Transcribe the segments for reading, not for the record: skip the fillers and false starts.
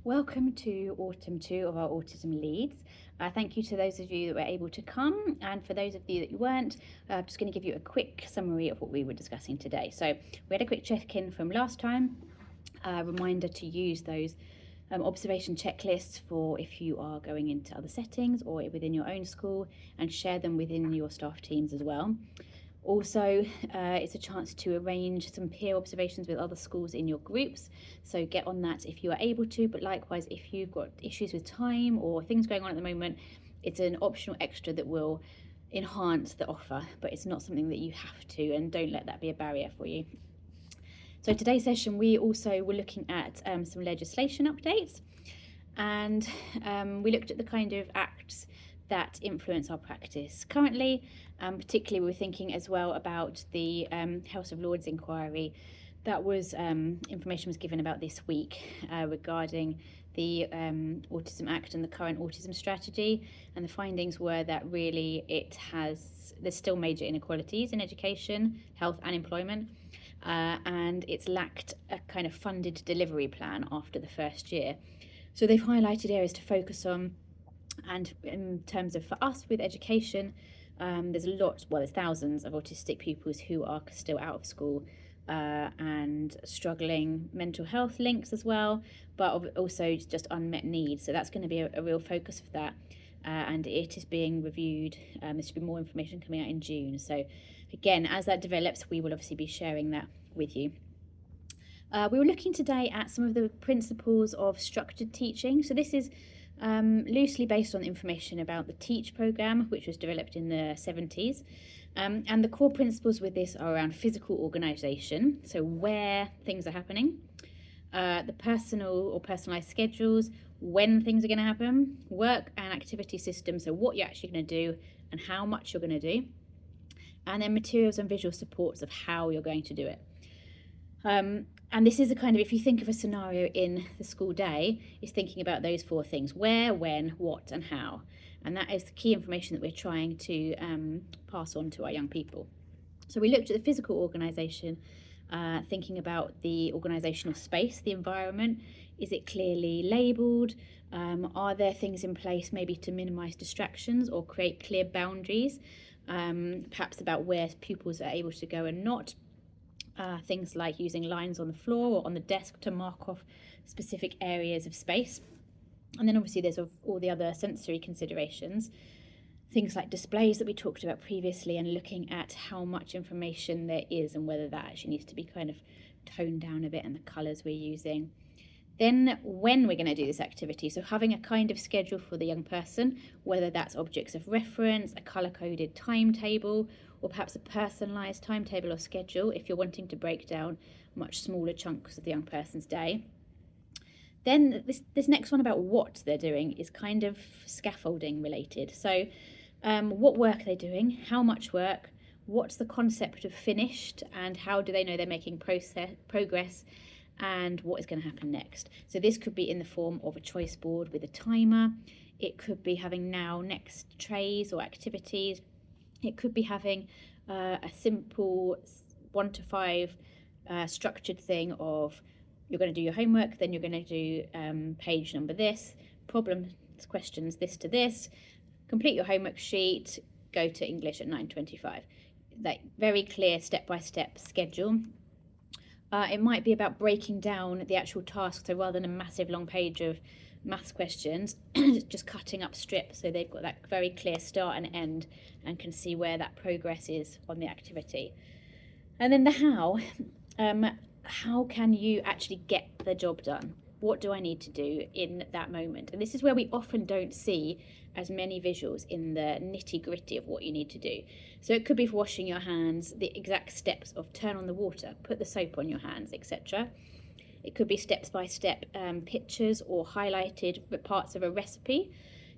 Welcome to Autumn 2 of our Autism Leads. Thank you to those of you that were able to come, and for those of you that you weren't, I'm just going to give you a quick summary of what we were discussing today. So we had a quick check-in from last time, a reminder to use those observation checklists for if you are going into other settings or within your own school, and share them within your staff teams as well. Also, it's a chance to arrange some peer observations with other schools in your groups, so get on that if you are able to, but likewise if you've got issues with time or things going on at the moment, it's an optional extra that will enhance the offer, but it's not something that you have to, and don't let that be a barrier for you. So today's session we also were looking at some legislation updates, and we looked at the kind of acts that influence our practice currently. Particularly, we're thinking as well about the House of Lords inquiry that was information was given about this week regarding the Autism Act and the current autism strategy, and the findings were that really there's still major inequalities in education, health and employment, and it's lacked a kind of funded delivery plan after the first year. So they've highlighted areas to focus on, and in terms of for us with education, there's thousands of autistic pupils who are still out of school and struggling, mental health links as well, but also just unmet needs. So that's going to be a real focus for that, and it is being reviewed. There should be more information coming out in June. So again, as that develops, we will obviously be sharing that with you. We were looking today at some of the principles of structured teaching. So this is loosely based on information about the TEACH programme, which was developed in the 70s. And the core principles with this are around physical organisation, so where things are happening, the personal or personalised schedules, when things are going to happen, work and activity systems, so what you're actually going to do and how much you're going to do, and then materials and visual supports of how you're going to do it. And this is a kind of, if you think of a scenario in the school day, is thinking about those four things: where, when, what, and how. And that is the key information that we're trying to pass on to our young people. So we looked at the physical organisation, thinking about the organisational space, the environment. Is it clearly labelled? Are there things in place maybe to minimise distractions or create clear boundaries, perhaps about where pupils are able to go and not? Things like using lines on the floor or on the desk to mark off specific areas of space. And then obviously there's all the other sensory considerations, things like displays that we talked about previously, and looking at how much information there is and whether that actually needs to be kind of toned down a bit, and the colours we're using. Then when we're going to do this activity, so having a kind of schedule for the young person, whether that's objects of reference, a colour-coded timetable, or perhaps a personalised timetable or schedule if you're wanting to break down much smaller chunks of the young person's day. Then this next one about what they're doing is kind of scaffolding related. So what work are they doing, how much work, what's the concept of finished, and how do they know they're making progress, and what is going to happen next. So this could be in the form of a choice board with a timer. It could be having now, next trays or activities. It could be having a simple 1 to 5 structured thing of, you're going to do your homework, then you're going to do page number this, problems, questions this to this, complete your homework sheet, go to English at 9:25. Like very clear step-by-step schedule. It might be about breaking down the actual task, so rather than a massive long page of maths questions, just cutting up strips so they've got that very clear start and end and can see where that progress is on the activity. And then the how can you actually get the job done? What do I need to do in that moment? And this is where we often don't see as many visuals in the nitty-gritty of what you need to do. So it could be for washing your hands, the exact steps of turn on the water, put the soap on your hands, etc. It could be step-by-step pictures or highlighted parts of a recipe,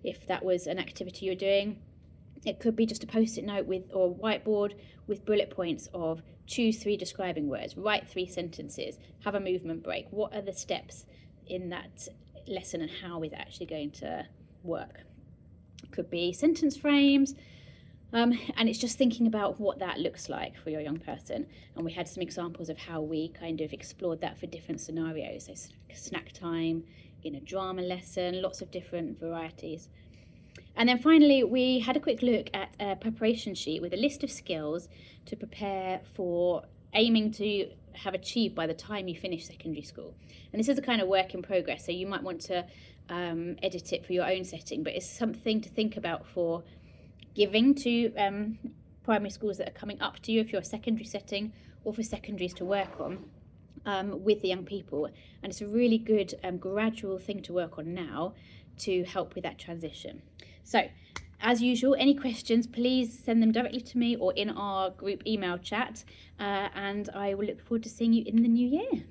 if that was an activity you're doing. It could be just a post-it note or whiteboard with bullet points of choose 3 describing words, write 3 sentences, have a movement break. What are the steps in that lesson and how is it actually going to work? It could be sentence frames, and it's just thinking about what that looks like for your young person. And we had some examples of how we kind of explored that for different scenarios. So snack time, in a drama lesson, lots of different varieties. And then finally, we had a quick look at a preparation sheet with a list of skills to prepare for aiming to have achieved by the time you finish secondary school. And this is a kind of work in progress, so you might want to edit it for your own setting, but it's something to think about for giving to primary schools that are coming up to you if you're a secondary setting, or for secondaries to work on with the young people. And it's a really good gradual thing to work on now to help with that transition. So, as usual, any questions, please send them directly to me or in our group email chat, and I will look forward to seeing you in the new year.